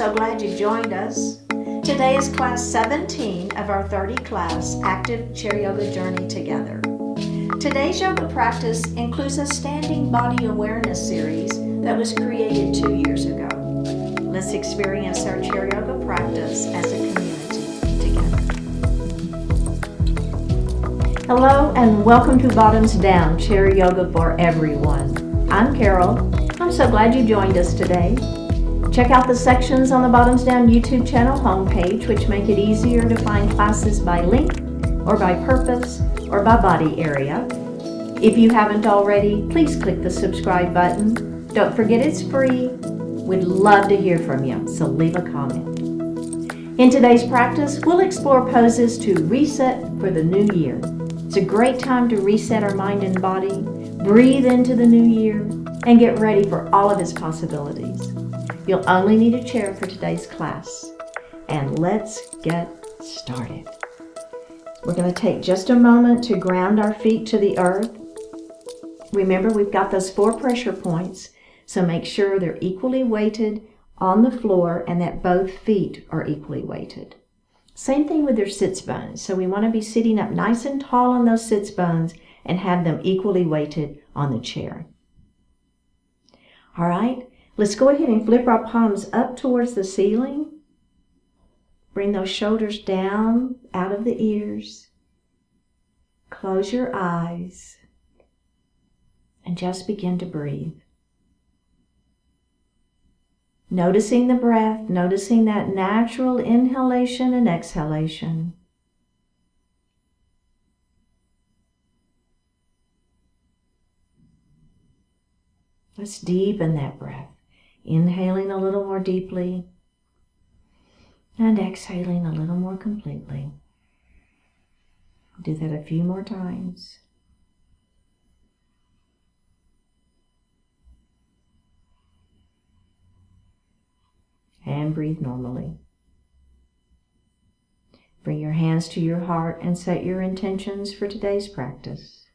so glad you joined us. Today is class 17 of our 30 class active chair yoga journey together. Today's yoga practice includes a standing body awareness series that was created 2 years ago. Let's experience our chair yoga practice as a community together. Hello and welcome to Bottoms Down Chair Yoga for Everyone. I'm Carol. I'm so glad you joined us today. Check out the sections on the Bottoms Down YouTube channel homepage, which make it easier to find classes by link or by purpose or by body area. If you haven't already, please click the subscribe button. Don't forget it's free. We'd love to hear from you, so leave a comment. In today's practice, we'll explore poses to reset for the new year. It's a great time to reset our mind and body, breathe into the new year, and get ready for all of its possibilities. You'll only need a chair for today's class. And let's get started. We're going to take just a moment to ground our feet to the earth. Remember, we've got those 4 pressure points, so make sure they're equally weighted on the floor and that both feet are equally weighted. Same thing with your sits bones. So we want to be sitting up nice and tall on those sits bones and have them equally weighted on the chair. All right. Let's go ahead and flip our palms up towards the ceiling. Bring those shoulders down out of the ears. Close your eyes and just begin to breathe. Noticing the breath, noticing that natural inhalation and exhalation. Let's deepen that breath. Inhaling a little more deeply and exhaling a little more completely. Do that a few more times. And breathe normally. Bring your hands to your heart and set your intentions for today's practice.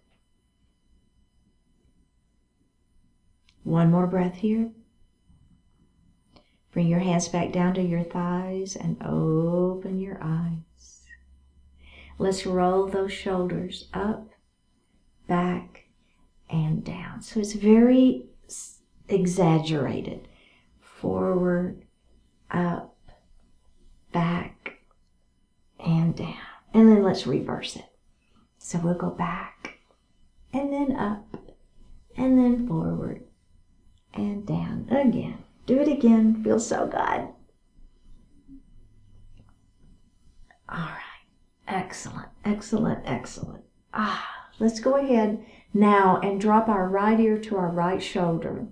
One more breath here. Bring your hands back down to your thighs and open your eyes. Let's roll those shoulders up, back, and down. So it's very exaggerated. Forward, up, back, and down. And then let's reverse it. So we'll go back, and then up, and then forward, and down again. Do it again. Feels so good. All right. Excellent, excellent, excellent. Let's go ahead now and drop our right ear to our right shoulder.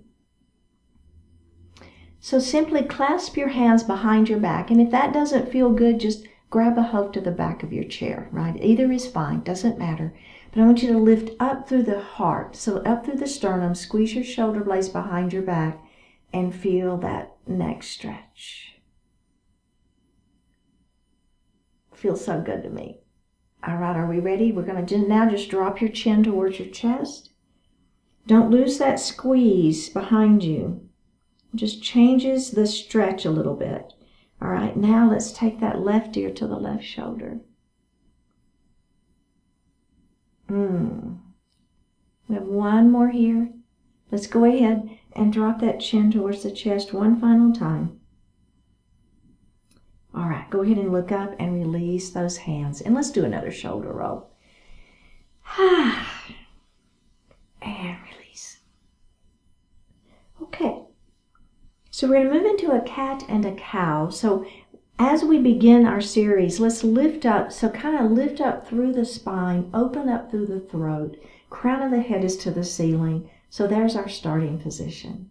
So simply clasp your hands behind your back. And if that doesn't feel good, just grab a hold to the back of your chair, right? Either is fine, doesn't matter. But I want you to lift up through the heart. So up through the sternum, squeeze your shoulder blades behind your back. And feel that neck stretch. Feels so good to me. All right, are we ready? We're going to now just drop your chin towards your chest. Don't lose that squeeze behind you. It just changes the stretch a little bit. All right, now let's take that left ear to the left shoulder. We have one more here. Let's go ahead and drop that chin towards the chest one final time. All right, go ahead and look up and release those hands. And let's do another shoulder roll. And release. Okay. So we're going to move into a cat and a cow. So as we begin our series, let's lift up. So kind of lift up through the spine, open up through the throat. Crown of the head is to the ceiling. So there's our starting position.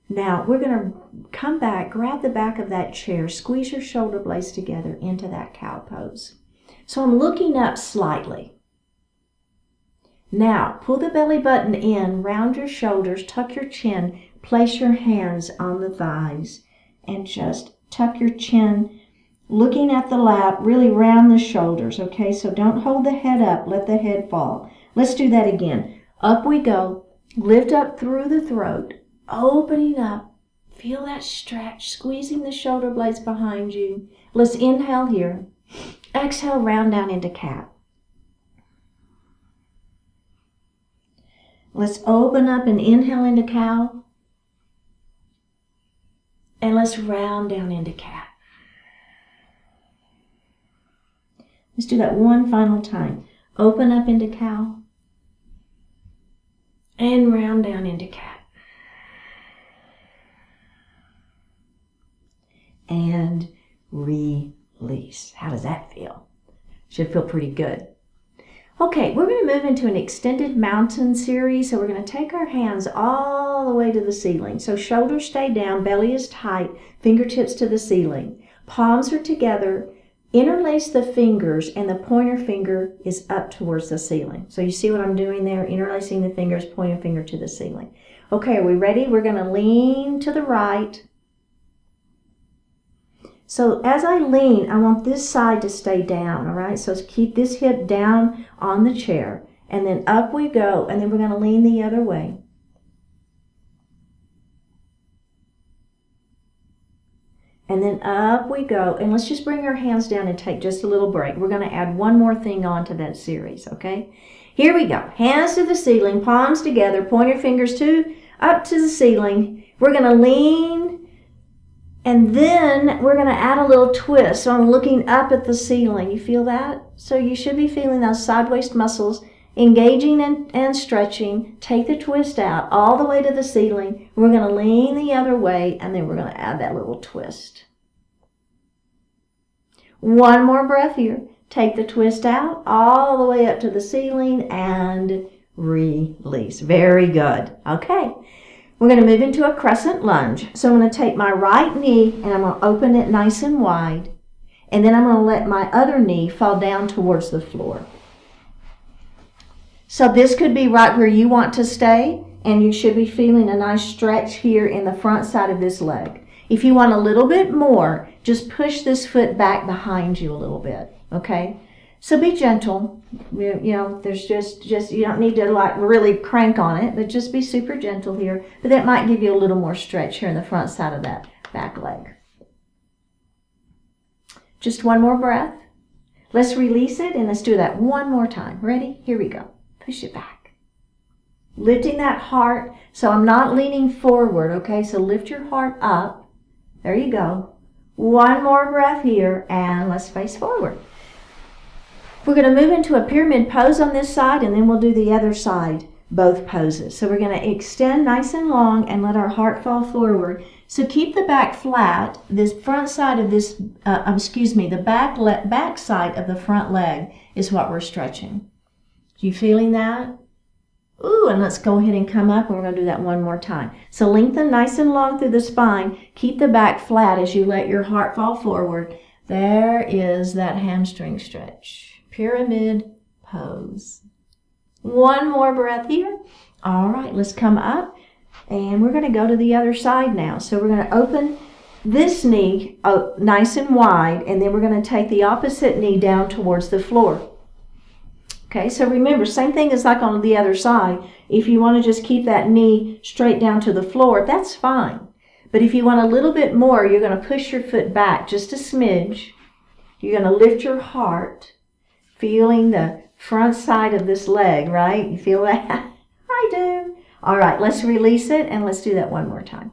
Now we're going to come back, grab the back of that chair, squeeze your shoulder blades together into that cow pose. So I'm looking up slightly. Now pull the belly button in, round your shoulders, tuck your chin, place your hands on the thighs, and just tuck your chin, looking at the lap, really round the shoulders, okay? So don't hold the head up, let the head fall. Let's do that again. Up we go. Lift up through the throat, opening up Feel that stretch, squeezing the shoulder blades behind you. Let's inhale here. Exhale, round down into cat. Let's open up and inhale into cow. And let's round down into cat. Let's do that one final time. Open up into cow. And round down into cat. And release. How does that feel? Should feel pretty good. Okay, we're going to move into an extended mountain series. So we're going to take our hands all the way to the ceiling. So shoulders stay down, belly is tight, fingertips to the ceiling. Palms are together. Interlace the fingers and the pointer finger is up towards the ceiling. So you see what I'm doing there? Interlacing the fingers, pointer finger to the ceiling. Okay, are we ready? We're going to lean to the right. So as I lean, I want this side to stay down, all right? So keep this hip down on the chair. And then up we go, and then we're going to lean the other way. And then up we go. And let's just bring our hands down and take just a little break. We're going to add one more thing on to that series, okay? Here we go. Hands to the ceiling, palms together, pointer fingers up to the ceiling. We're going to lean. And then we're going to add a little twist. So I'm looking up at the ceiling. You feel that? So you should be feeling those side waist muscles engaging and stretching. Take the twist out all the way to the ceiling. We're going to lean the other way, and then we're going to add that little twist. One more breath here. Take the twist out all the way up to the ceiling and release. Very good. Okay. We're going to move into a crescent lunge. So I'm going to take my right knee and I'm going to open it nice and wide. And then I'm going to let my other knee fall down towards the floor. So this could be right where you want to stay, and you should be feeling a nice stretch here in the front side of this leg. If you want a little bit more, just push this foot back behind you a little bit, okay? So be gentle. You know, there's just you don't need to like really crank on it, but just be super gentle here. But that might give you a little more stretch here in the front side of that back leg. Just one more breath. Let's release it, and let's do that one more time. Ready? Here we go. Push it back. Lifting that heart. So I'm not leaning forward, okay? So lift your heart up. There you go. One more breath here, and let's face forward. We're going to move into a pyramid pose on this side, and then we'll do the other side, both poses. So we're going to extend nice and long and let our heart fall forward. So keep the back flat. This front side of this, the back side of the front leg is what we're stretching. You feeling that? Ooh, and let's go ahead and come up, and we're going to do that one more time. So lengthen nice and long through the spine. Keep the back flat as you let your heart fall forward. There is that hamstring stretch. Pyramid pose. One more breath here. All right, let's come up, and we're going to go to the other side now. So we're going to open this knee nice and wide, and then we're going to take the opposite knee down towards the floor. Okay, so remember, same thing as like on the other side. If you want to just keep that knee straight down to the floor, that's fine. But if you want a little bit more, you're going to push your foot back just a smidge. You're going to lift your heart, feeling the front side of this leg, right? You feel that? I do. All right, let's release it, and let's do that one more time.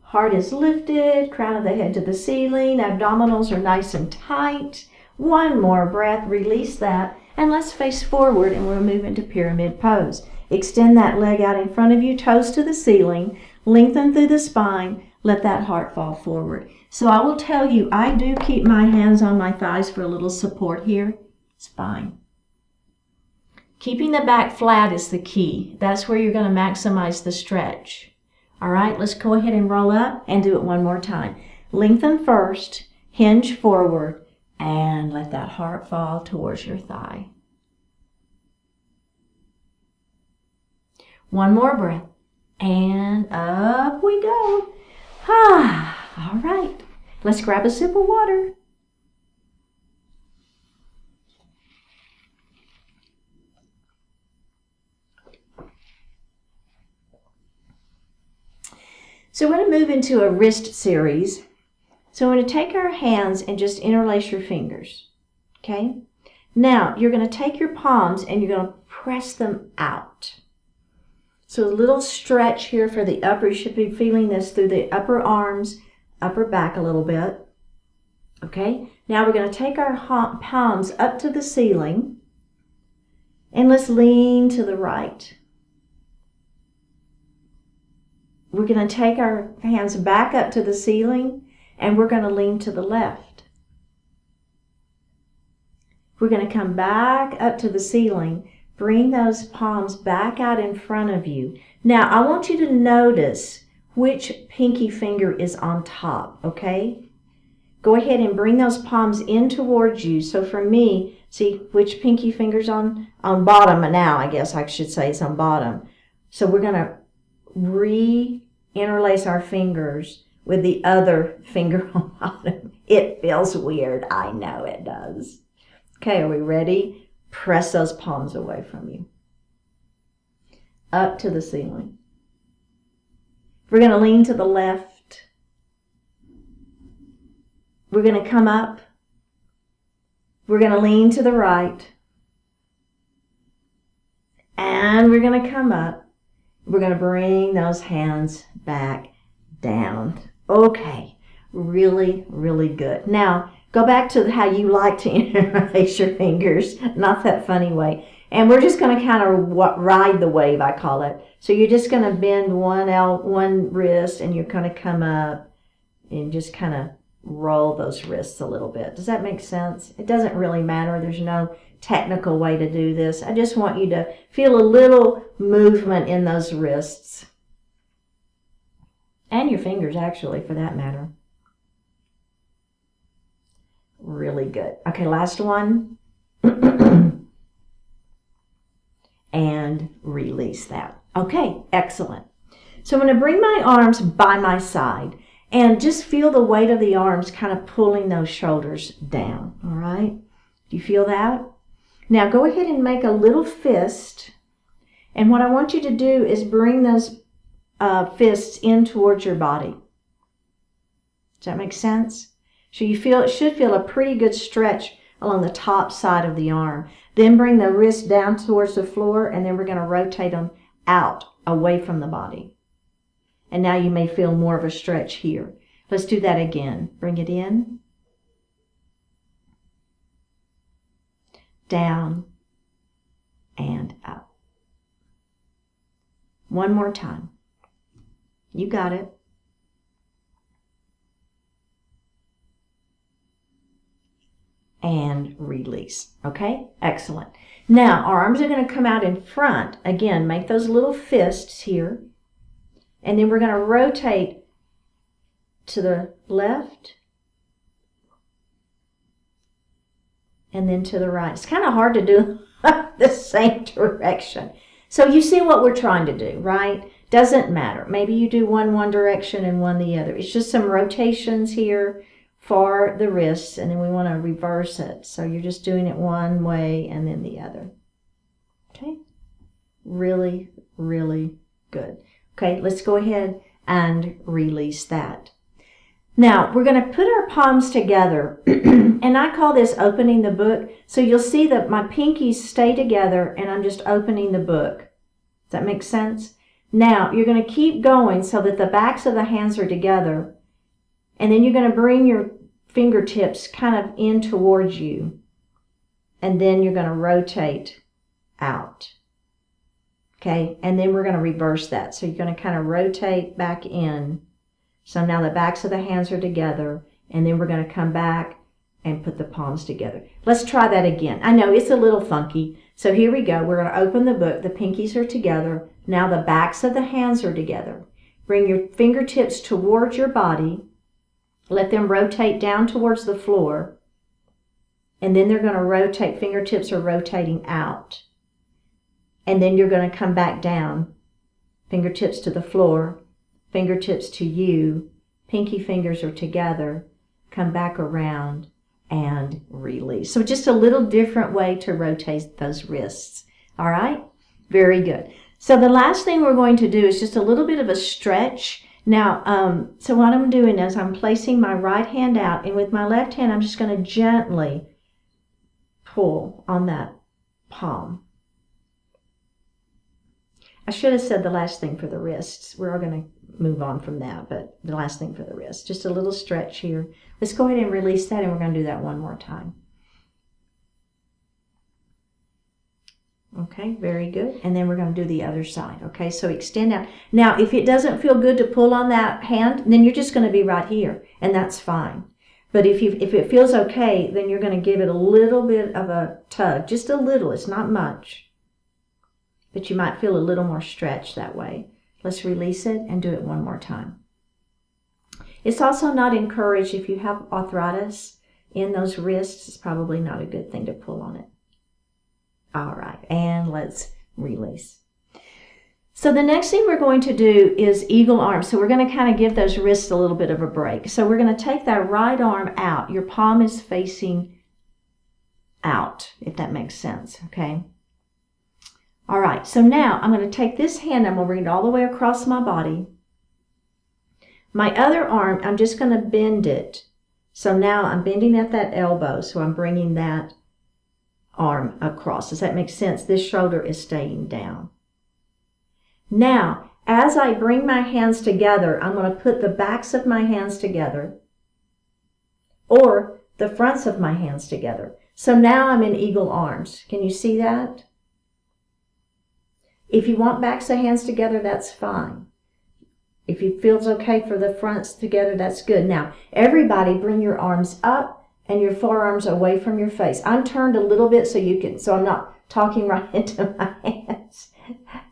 Heart is lifted, crown of the head to the ceiling, abdominals are nice and tight. One more breath, release that, and let's face forward, and we'll move into pyramid pose. Extend that leg out in front of you, toes to the ceiling, lengthen through the spine, let that heart fall forward. So I will tell you, I do keep my hands on my thighs for a little support here. It's fine. Keeping the back flat is the key. That's where you're going to maximize the stretch. All right, let's go ahead and roll up and do it one more time. Lengthen first, hinge forward, and let that heart fall towards your thigh. One more breath. And up we go. All right. Let's grab a sip of water. So we're going to move into a wrist series. So we're going to take our hands and just interlace your fingers. Okay? Now, you're going to take your palms and you're going to press them out. So a little stretch here for the upper. You should be feeling this through the upper arms, upper back a little bit. Okay? Now we're going to take our palms up to the ceiling and let's lean to the right. We're going to take our hands back up to the ceiling and we're going to lean to the left. We're going to come back up to the ceiling, bring those palms back out in front of you. Now, I want you to notice which pinky finger is on top, okay? Go ahead and bring those palms in towards you. So for me, see which pinky finger's on bottom now, I guess I should say it's on bottom. So we're going to interlace our fingers with the other finger on bottom. It feels weird. I know it does. Okay, are we ready? Press those palms away from you. Up to the ceiling. We're going to lean to the left. We're going to come up. We're going to lean to the right. And we're going to come up. We're going to bring those hands back down. Okay, really, really good. Now, go back to how you like to interlace your fingers, not that funny way. And we're just going to kind of ride the wave, I call it. So you're just going to bend one wrist and you're going to come up and just kind of roll those wrists a little bit. Does that make sense? It doesn't really matter. There's no technical way to do this. I just want you to feel a little movement in those wrists. And your fingers, actually, for that matter. Really good. Okay, last one. And release that. Okay, excellent. So I'm going to bring my arms by my side and just feel the weight of the arms kind of pulling those shoulders down. All right? Do you feel that? Now go ahead and make a little fist. And what I want you to do is bring those fists in towards your body. Does that make sense? So you should feel a pretty good stretch along the top side of the arm. Then bring the wrist down towards the floor, and then we're going to rotate them out, away from the body. And now you may feel more of a stretch here. Let's do that again. Bring it in, down, and up. One more time. You got it. And release. Okay? Excellent. Now, our arms are going to come out in front. Again, make those little fists here. And then we're going to rotate to the left. And then to the right. It's kind of hard to do the same direction. So you see what we're trying to do, right? Doesn't matter. Maybe you do one direction and one the other. It's just some rotations here for the wrists, and then we want to reverse it. So you're just doing it one way and then the other. Okay? Really, really good. Okay, let's go ahead and release that. Now, we're going to put our palms together, and I call this opening the book. So you'll see that my pinkies stay together, and I'm just opening the book. Does that make sense? Now, you're going to keep going so that the backs of the hands are together, and then you're going to bring your fingertips kind of in towards you, and then you're going to rotate out. Okay, and then we're going to reverse that. So you're going to kind of rotate back in. So now the backs of the hands are together, and then we're going to come back and put the palms together. Let's try that again. I know it's a little funky. So here we go. We're going to open the book. The pinkies are together. Now the backs of the hands are together. Bring your fingertips towards your body. Let them rotate down towards the floor. And then they're going to rotate. Fingertips are rotating out. And then you're going to come back down. Fingertips to the floor. Fingertips to you. Pinky fingers are together. Come back around and release. So just a little different way to rotate those wrists. All right? Very good. So the last thing we're going to do is just a little bit of a stretch. Now, so what I'm doing is I'm placing my right hand out, and with my left hand, I'm just going to gently pull on that palm. I should have said the last thing for the wrists. We're all going to move on from that, but the last thing for the wrist. Just a little stretch here. Let's go ahead and release that, and we're going to do that one more time. Okay, very good. And then we're going to do the other side. Okay, so extend out. Now, if it doesn't feel good to pull on that hand, then you're just going to be right here, and that's fine. But if it feels okay, then you're going to give it a little bit of a tug, just a little. It's not much, but you might feel a little more stretch that way. Let's release it and do it one more time. It's also not encouraged if you have arthritis in those wrists. It's probably not a good thing to pull on it. All right, and let's release. So the next thing we're going to do is eagle arm. So we're going to kind of give those wrists a little bit of a break. So we're going to take that right arm out. Your palm is facing out, if that makes sense, okay? All right, so now I'm going to take this hand, I'm going to bring it all the way across my body. My other arm, I'm just going to bend it. So now I'm bending at that elbow, so I'm bringing that arm across. Does that make sense? This shoulder is staying down. Now, as I bring my hands together, I'm going to put the backs of my hands together or the fronts of my hands together. So now I'm in eagle arms. Can you see that? If you want backs of hands together, that's fine. If it feels okay for the fronts together, that's good. Now, everybody bring your arms up and your forearms away from your face. I'm turned a little bit so I'm not talking right into my hands.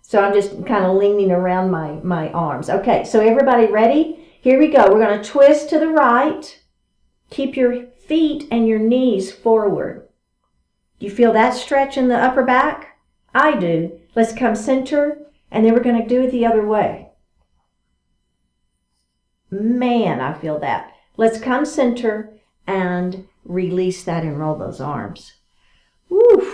So I'm just kind of leaning around my arms. Okay, so everybody ready? Here we go. We're going to twist to the right. Keep your feet and your knees forward. Do you feel that stretch in the upper back? I do. Let's come center, and then we're going to do it the other way. Man, I feel that. Let's come center and release that and roll those arms. Woo.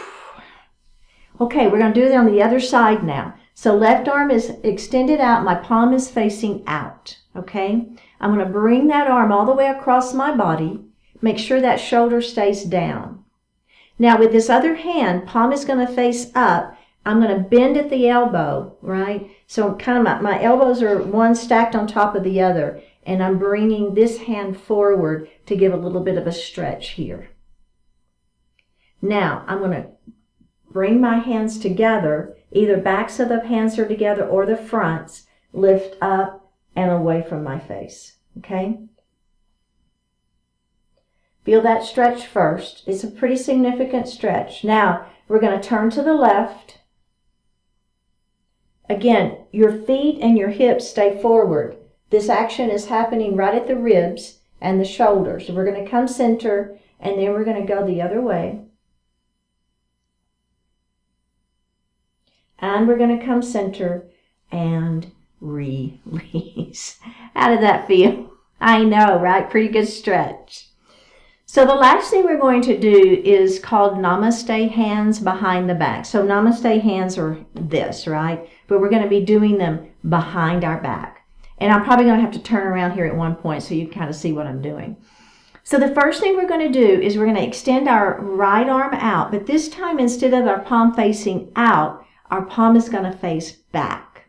Okay, we're going to do it on the other side now. So left arm is extended out, my palm is facing out, okay? I'm going to bring that arm all the way across my body. Make sure that shoulder stays down. Now with this other hand, palm is going to face up. I'm going to bend at the elbow, right? So kind of my elbows are one stacked on top of the other, and I'm bringing this hand forward to give a little bit of a stretch here. Now I'm going to bring my hands together, either backs of the hands are together or the fronts, lift up and away from my face, okay? Feel that stretch first. It's a pretty significant stretch. Now, we're going to turn to the left. Again, your feet and your hips stay forward. This action is happening right at the ribs and the shoulders. So we're going to come center, and then we're going to go the other way. And we're going to come center and release. How did that feel? I know, right? Pretty good stretch. So the last thing we're going to do is called namaste hands behind the back. So namaste hands are this, right? But we're going to be doing them behind our back. And I'm probably going to have to turn around here at one point so you can kind of see what I'm doing. So the first thing we're going to do is we're going to extend our right arm out. But this time, instead of our palm facing out, our palm is going to face back.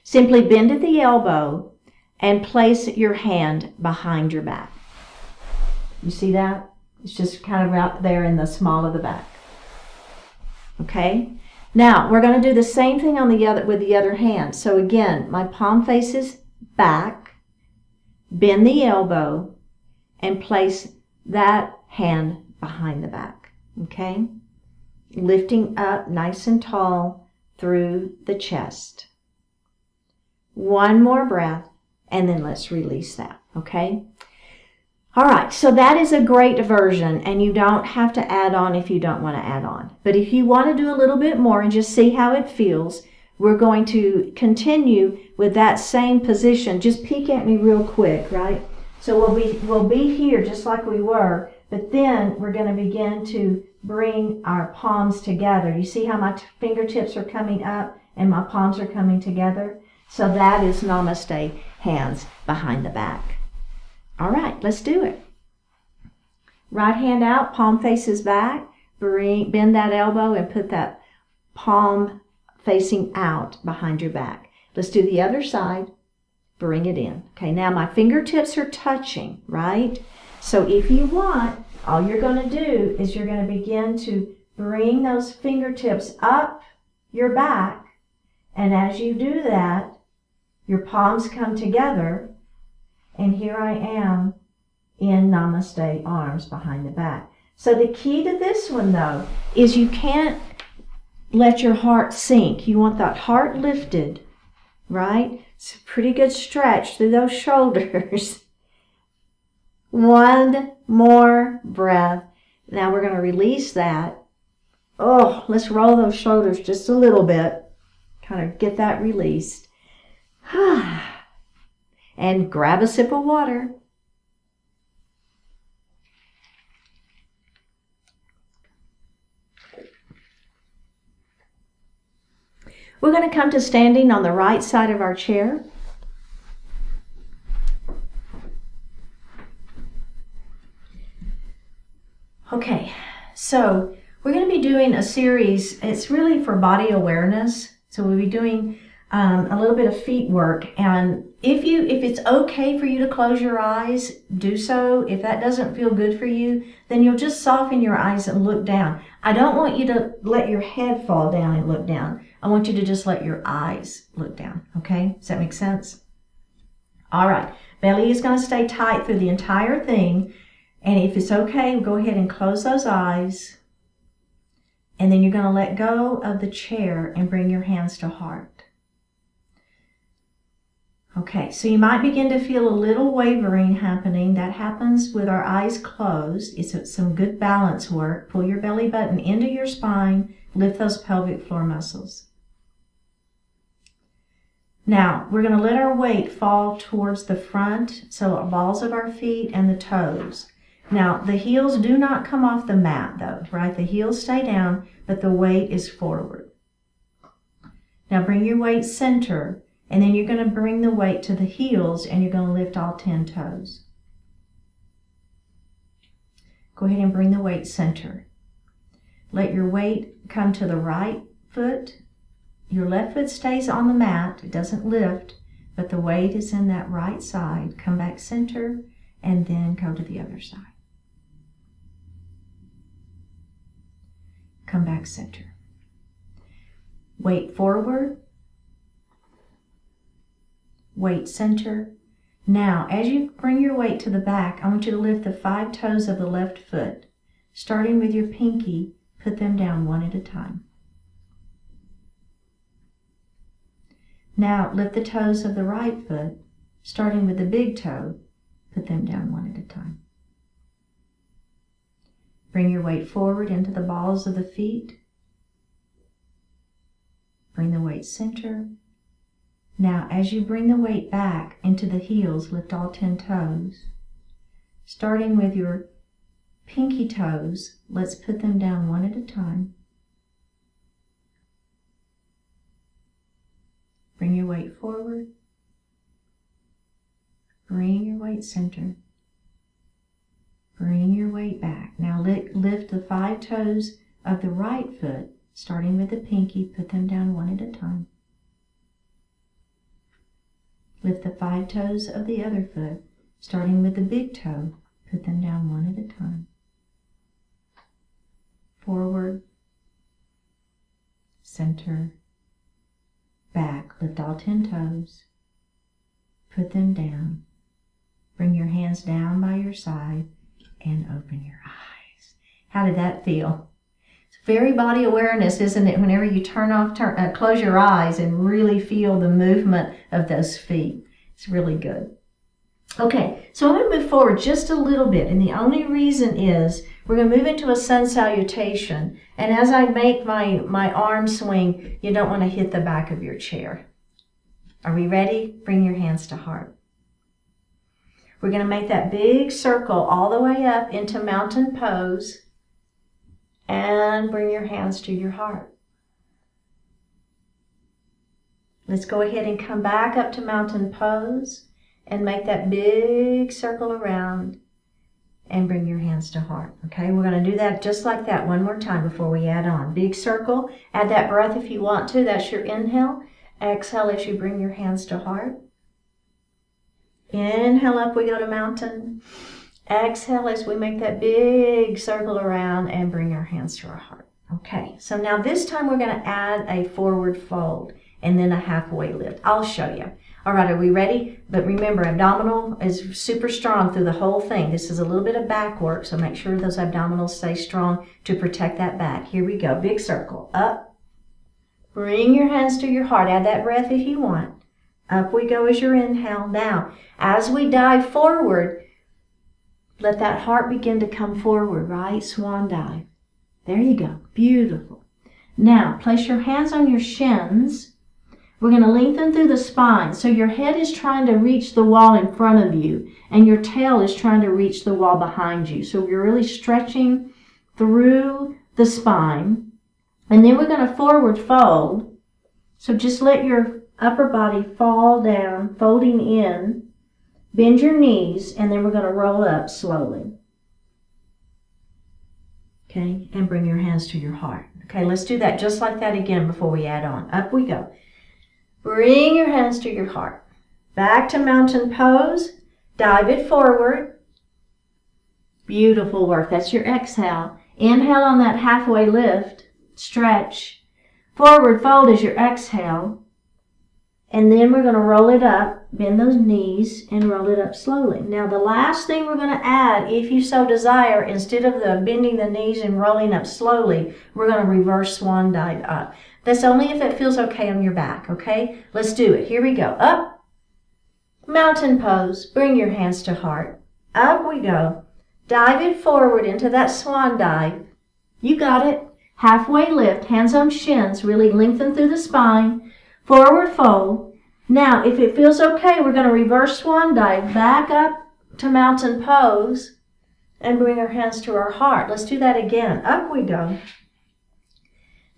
Simply bend at the elbow and place your hand behind your back. You see that? It's just kind of out there in the small of the back. Okay? Now, we're going to do the same thing on with the other hand. So again, my palm faces back, bend the elbow, and place that hand behind the back. Okay? Lifting up nice and tall through the chest. One more breath, and then let's release that, okay? All right, so that is a great version, and you don't have to add on if you don't want to add on. But if you want to do a little bit more and just see how it feels, we're going to continue with that same position. Just peek at me real quick, right? So we'll be here just like we were, but then we're going to begin to bring our palms together. You see how my fingertips are coming up and my palms are coming together? So that is Namaste, hands behind the back. All right, let's do it. Right hand out, palm faces back. Bend that elbow and put that palm facing out behind your back. Let's do the other side. Bring it in. Okay, now my fingertips are touching, right? So if you want, all you're going to do is you're going to begin to bring those fingertips up your back. And as you do that, your palms come together. And here I am in Namaste, arms behind the back. So the key to this one, though, is you can't let your heart sink. You want that heart lifted, right? It's a pretty good stretch through those shoulders. One more breath. Now we're going to release that. Oh, let's roll those shoulders just a little bit. Kind of get that released. And grab a sip of water. We're going to come to standing on the right side of our chair. Okay, so we're going to be doing a series. It's really for body awareness. So we'll be doing a little bit of feet work. And if it's okay for you to close your eyes, do so. If that doesn't feel good for you, then you'll just soften your eyes and look down. I don't want you to let your head fall down and look down. I want you to just let your eyes look down. Okay? Does that make sense? All right. Belly is going to stay tight through the entire thing. And if it's okay, go ahead and close those eyes. And then you're going to let go of the chair and bring your hands to heart. Okay, so you might begin to feel a little wavering happening. That happens with our eyes closed. It's some good balance work. Pull your belly button into your spine. Lift those pelvic floor muscles. Now, we're going to let our weight fall towards the front, so the balls of our feet and the toes. Now, the heels do not come off the mat, though, right? The heels stay down, but the weight is forward. Now, bring your weight center. And then you're going to bring the weight to the heels and you're going to lift all 10 toes. Go ahead and bring the weight center. Let your weight come to the right foot. Your left foot stays on the mat. It doesn't lift, but the weight is in that right side. Come back center and then go to the other side. Come back center. Weight forward. Weight center. Now, as you bring your weight to the back, I want you to lift the 5 toes of the left foot. Starting with your pinky, put them down one at a time. Now, lift the toes of the right foot. Starting with the big toe, put them down one at a time. Bring your weight forward into the balls of the feet. Bring the weight center. Now, as you bring the weight back into the heels, lift all 10 toes. Starting with your pinky toes, let's put them down one at a time. Bring your weight forward. Bring your weight center. Bring your weight back. Now lift the 5 toes of the right foot, starting with the pinky, put them down one at a time. Lift the 5 toes of the other foot, starting with the big toe, put them down one at a time. Forward, center, back. Lift all 10 toes, put them down. Bring your hands down by your side and open your eyes. How did that feel? It's very body awareness, isn't it? Whenever you close your eyes and really feel the movement of those feet. It's really good. Okay, so I'm going to move forward just a little bit, and the only reason is we're going to move into a sun salutation, and as I make my arm swing, you don't want to hit the back of your chair. Are we ready? Bring your hands to heart. We're going to make that big circle all the way up into mountain pose, and bring your hands to your heart. Let's go ahead and come back up to mountain pose and make that big circle around and bring your hands to heart. Okay, we're going to do that just like that one more time before we add on. Big circle, add that breath if you want to. That's your inhale. Exhale as you bring your hands to heart. Inhale, up we go to mountain. Exhale as we make that big circle around and bring our hands to our heart. Okay, so now this time we're going to add a forward fold and then a halfway lift. I'll show you. All right, are we ready? But remember, abdominal is super strong through the whole thing. This is a little bit of back work, so make sure those abdominals stay strong to protect that back. Here we go. Big circle. Up. Bring your hands to your heart. Add that breath if you want. Up we go as your inhale. Now, as we dive forward, let that heart begin to come forward, right? Swan dive. There you go. Beautiful. Now, place your hands on your shins. We're going to lengthen through the spine. So your head is trying to reach the wall in front of you, and your tail is trying to reach the wall behind you. So you're really stretching through the spine. And then we're going to forward fold. So just let your upper body fall down, folding in. Bend your knees, and then we're going to roll up slowly. Okay, and bring your hands to your heart. Okay, let's do that just like that again before we add on. Up we go. Bring your hands to your heart. Back to mountain pose. Dive it forward. Beautiful work. That's your exhale. Inhale on that halfway lift. Stretch. Forward fold is your exhale. And then we're going to roll it up. Bend those knees and roll it up slowly. Now the last thing we're going to add, if you so desire, instead of the bending the knees and rolling up slowly, we're going to reverse swan dive up. That's only if it feels okay on your back, okay? Let's do it. Here we go. Up. Mountain pose. Bring your hands to heart. Up we go. Dive it forward into that swan dive. You got it. Halfway lift. Hands on shins. Really lengthen through the spine. Forward fold. Now, if it feels okay, we're going to reverse swan dive. Back up to mountain pose and bring our hands to our heart. Let's do that again. Up we go.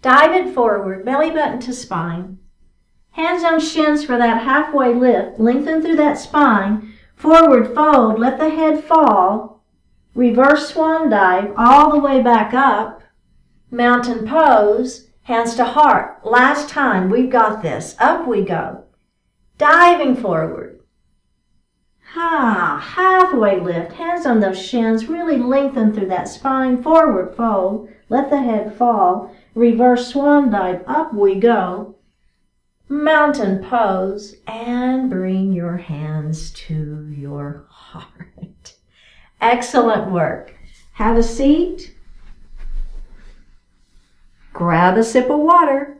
Dive it forward, belly button to spine. Hands on shins for that halfway lift. Lengthen through that spine. Forward fold, let the head fall. Reverse swan dive all the way back up. Mountain pose, hands to heart. Last time, we've got this. Up we go. Diving forward. Halfway lift. Hands on those shins. Really lengthen through that spine. Forward fold. Let the head fall. Reverse swan dive. Up we go. Mountain pose. And bring your hands to your heart. Excellent work. Have a seat. Grab a sip of water.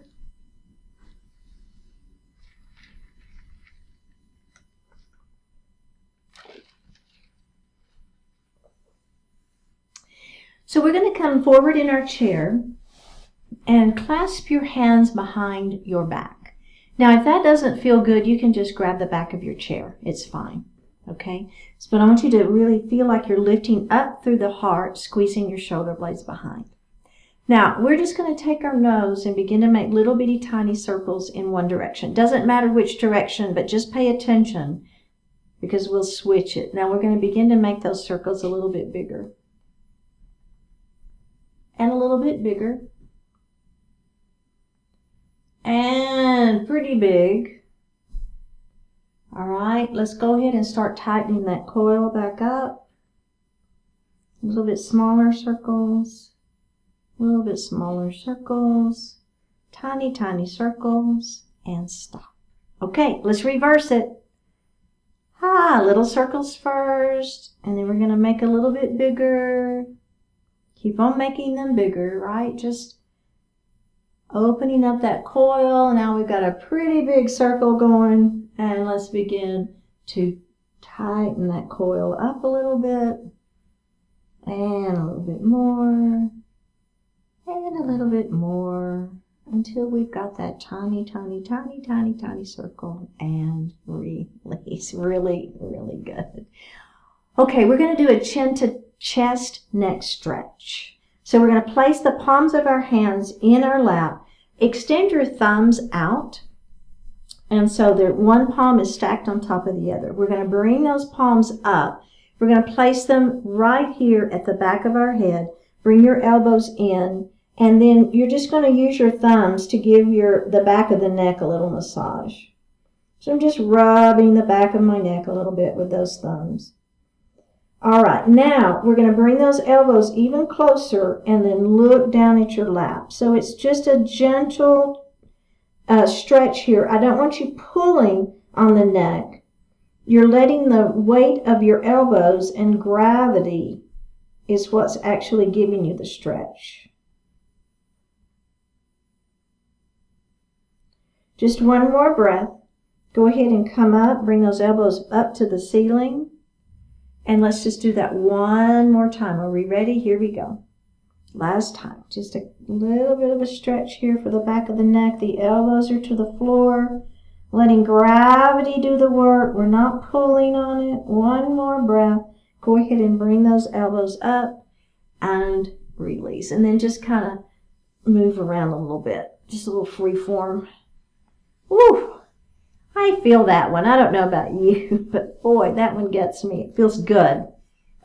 So we're going to come forward in our chair and clasp your hands behind your back. Now, if that doesn't feel good, you can just grab the back of your chair. It's fine, okay? But I want you to really feel like you're lifting up through the heart, squeezing your shoulder blades behind. Now, we're just going to take our nose and begin to make little bitty tiny circles in one direction. Doesn't matter which direction, but just pay attention because we'll switch it. Now, we're going to begin to make those circles a little bit bigger. And a little bit bigger. And pretty big. All right, let's go ahead and start tightening that coil back up. A little bit smaller circles. A little bit smaller circles. Tiny, tiny circles. And stop. Okay, let's reverse it. Little circles first. And then we're going to make a little bit bigger. Keep on making them bigger, right? Just opening up that coil. Now we've got a pretty big circle going. And let's begin to tighten that coil up a little bit. And a little bit more. And a little bit more. Until we've got that tiny, tiny, tiny, tiny, tiny circle. And release. Really, really good. Okay, we're going to do a chin to chest neck stretch. So we're going to place the palms of our hands in our lap. Extend your thumbs out And so one palm is stacked on top of the other. We're going to bring those palms up. We're going to place them right here at the back of our head. Bring your elbows in, and then you're just going to use your thumbs to give the back of the neck a little massage. So I'm just rubbing the back of my neck a little bit with those thumbs. All right, now we're going to bring those elbows even closer and then look down at your lap. So it's just a gentle stretch here. I don't want you pulling on the neck. You're letting the weight of your elbows and gravity is what's actually giving you the stretch. Just one more breath. Go ahead and come up, bring those elbows up to the ceiling. And let's just do that one more time. Are we ready? Here we go. Last time. Just a little bit of a stretch here for the back of the neck. The elbows are to the floor. Letting gravity do the work. We're not pulling on it. One more breath. Go ahead and bring those elbows up and release. And then just kind of move around a little bit. Just a little free form. Woo! I feel that one. I don't know about you, but boy, that one gets me. It feels good.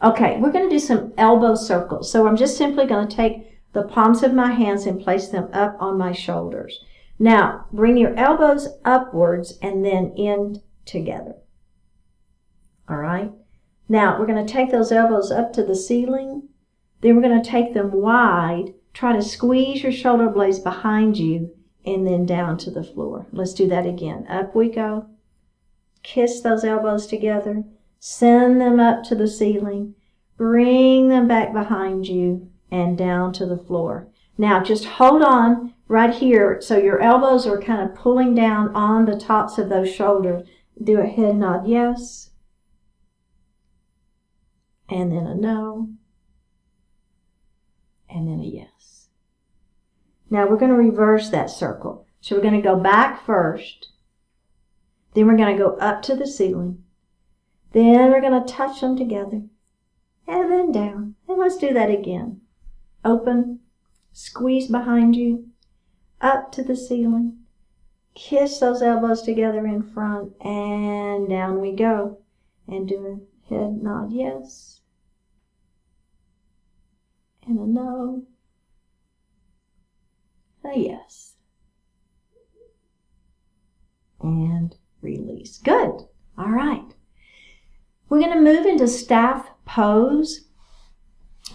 Okay, we're going to do some elbow circles. So I'm just simply going to take the palms of my hands and place them up on my shoulders. Now, bring your elbows upwards and then in together. All right? Now, we're going to take those elbows up to the ceiling. Then we're going to take them wide. Try to squeeze your shoulder blades behind you and then down to the floor. Let's do that again. Up we go. Kiss those elbows together. Send them up to the ceiling. Bring them back behind you and down to the floor. Now just hold on right here so your elbows are kind of pulling down on the tops of those shoulders. Do a head nod yes. And then a no. And then a yes. Now we're going to reverse that circle. So we're going to go back first. Then we're going to go up to the ceiling. Then we're going to touch them together. And then down. And let's do that again. Open. Squeeze behind you. Up to the ceiling. Kiss those elbows together in front. And down we go. And do a head nod yes. And a no. A yes. And release. Good. All right. We're going to move into staff pose.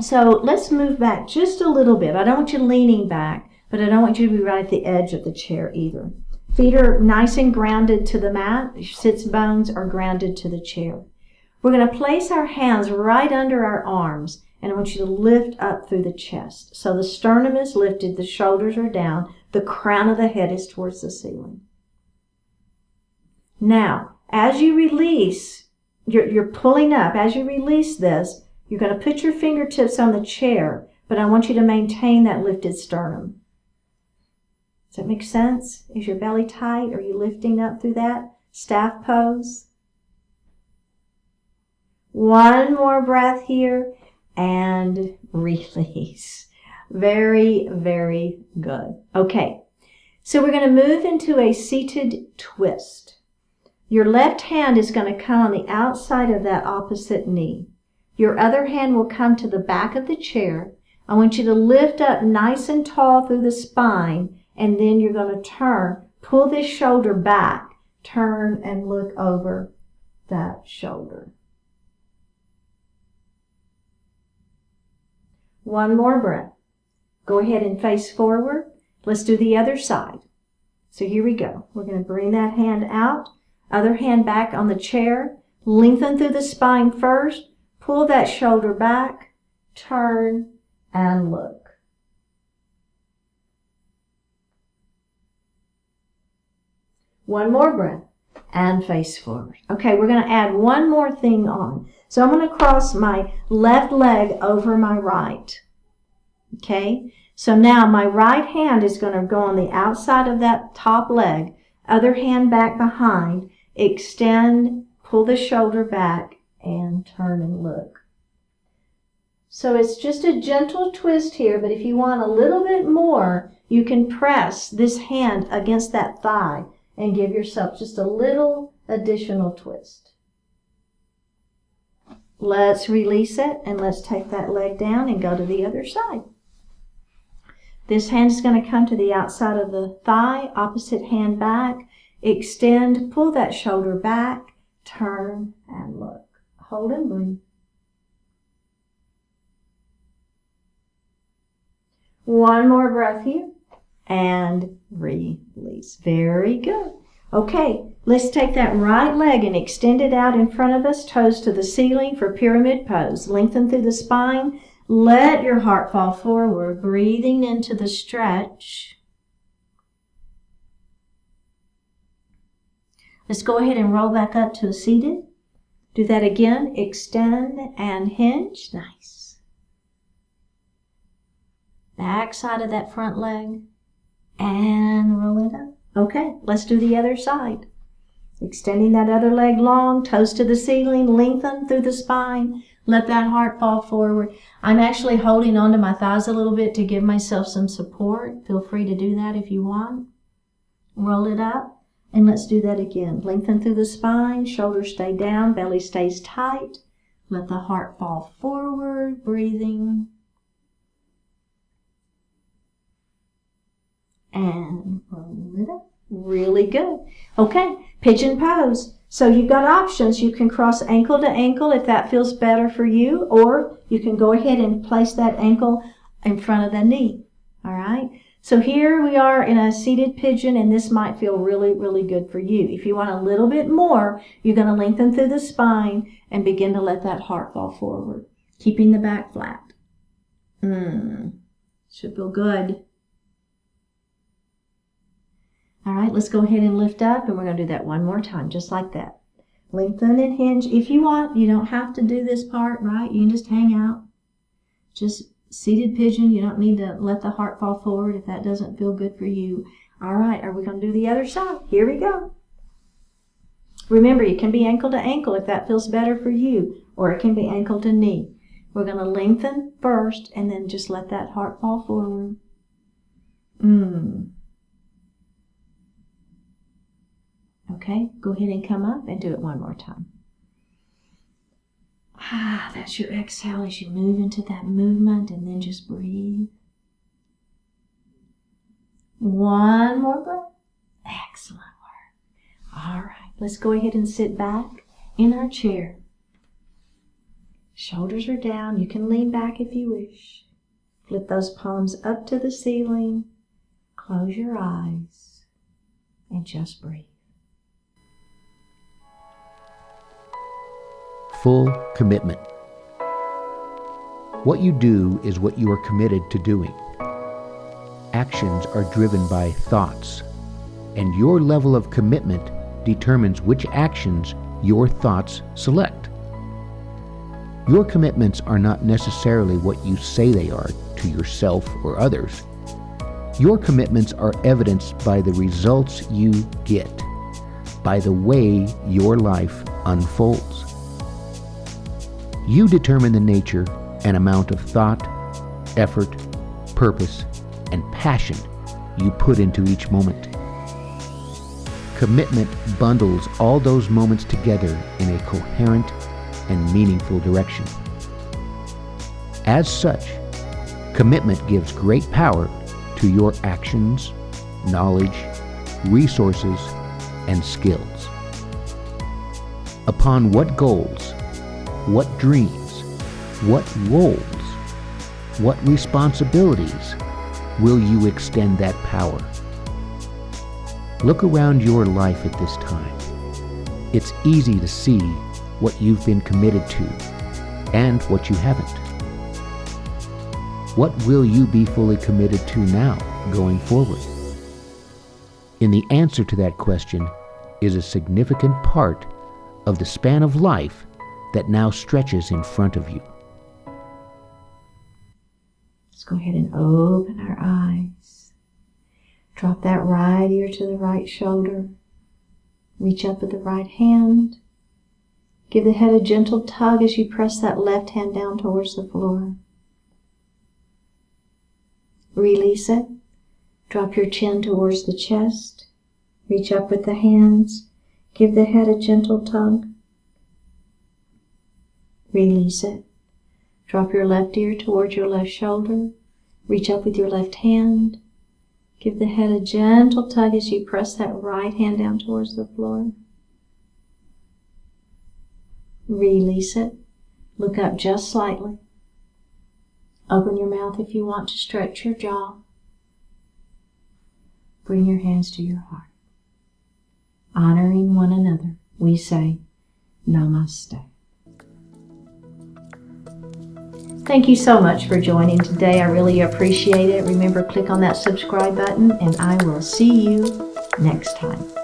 So let's move back just a little bit. I don't want you leaning back, but I don't want you to be right at the edge of the chair either. Feet are nice and grounded to the mat. Your sits bones are grounded to the chair. We're going to place our hands right under our arms, and I want you to lift up through the chest. So the sternum is lifted, the shoulders are down, the crown of the head is towards the ceiling. Now, as you release, you're pulling up. As you release this, you're going to put your fingertips on the chair, but I want you to maintain that lifted sternum. Does that make sense? Is your belly tight? Are you lifting up through that staff pose? One more breath here and release. Very, very good. Okay, so we're going to move into a seated twist. Your left hand is going to come on the outside of that opposite knee. Your other hand will come to the back of the chair. I want you to lift up nice and tall through the spine, and then you're going to turn. Pull this shoulder back. Turn and look over that shoulder. One more breath. Go ahead and face forward. Let's do the other side. So here we go. We're going to bring that hand out. Other hand back on the chair. Lengthen through the spine first. Pull that shoulder back. Turn and look. One more breath and face forward. Okay, we're going to add one more thing on. So I'm going to cross my left leg over my right. Okay, so now my right hand is going to go on the outside of that top leg. Other hand back behind. Extend, pull the shoulder back, and turn and look. So it's just a gentle twist here, but if you want a little bit more, you can press this hand against that thigh and give yourself just a little additional twist. Let's release it, and let's take that leg down and go to the other side. This hand is going to come to the outside of the thigh, opposite hand back. Extend, pull that shoulder back, turn and look. Hold and breathe. One more breath here and release. Very good. Okay, let's take that right leg and extend it out in front of us, toes to the ceiling for pyramid pose. Lengthen through the spine. Let your heart fall forward, breathing into the stretch. Let's go ahead and roll back up to a seated. Do that again. Extend and hinge. Nice. Back side of that front leg and roll it up. Okay, let's do the other side. Extending that other leg long, toes to the ceiling, lengthen through the spine. Let that heart fall forward. I'm actually holding onto my thighs a little bit to give myself some support. Feel free to do that if you want. Roll it up, and let's do that again. Lengthen through the spine, shoulders stay down, belly stays tight. Let the heart fall forward, breathing. And roll it up. Really good. Okay, pigeon pose. So you've got options. You can cross ankle to ankle if that feels better for you, or you can go ahead and place that ankle in front of the knee. All right. So here we are in a seated pigeon, and this might feel really, really good for you. If you want a little bit more, you're going to lengthen through the spine and begin to let that heart fall forward, keeping the back flat. Should feel good. All right, let's go ahead and lift up, and we're going to do that one more time, just like that. Lengthen and hinge. If you want, you don't have to do this part, right? You can just hang out. Just seated pigeon. You don't need to let the heart fall forward if that doesn't feel good for you. All right, are we going to do the other side? Here we go. Remember, you can be ankle to ankle if that feels better for you, or it can be ankle to knee. We're going to lengthen first, and then just let that heart fall forward. Okay, go ahead and come up and do it one more time. That's your exhale as you move into that movement, and then just breathe. One more breath. Excellent work. All right, let's go ahead and sit back in our chair. Shoulders are down. You can lean back if you wish. Flip those palms up to the ceiling. Close your eyes and just breathe. Full commitment. What you do is what you are committed to doing. Actions are driven by thoughts, and your level of commitment determines which actions your thoughts select. Your commitments are not necessarily what you say they are to yourself or others. Your commitments are evidenced by the results you get, by the way your life unfolds. You determine the nature and amount of thought, effort, purpose, and passion you put into each moment. Commitment bundles all those moments together in a coherent and meaningful direction. As such, commitment gives great power to your actions, knowledge, resources, and skills. Upon what goals, what dreams, what roles, what responsibilities will you extend that power? Look around your life at this time. It's easy to see what you've been committed to and what you haven't. What will you be fully committed to now, going forward? In the answer to that question is a significant part of the span of life that now stretches in front of you. Let's go ahead and open our eyes. Drop that right ear to the right shoulder. Reach up with the right hand. Give the head a gentle tug as you press that left hand down towards the floor. Release it. Drop your chin towards the chest. Reach up with the hands. Give the head a gentle tug. Release it. Drop your left ear towards your left shoulder. Reach up with your left hand. Give the head a gentle tug as you press that right hand down towards the floor. Release it. Look up just slightly. Open your mouth if you want to stretch your jaw. Bring your hands to your heart. Honoring one another, we say Namaste. Thank you so much for joining today. I really appreciate it. Remember, click on that subscribe button, and I will see you next time.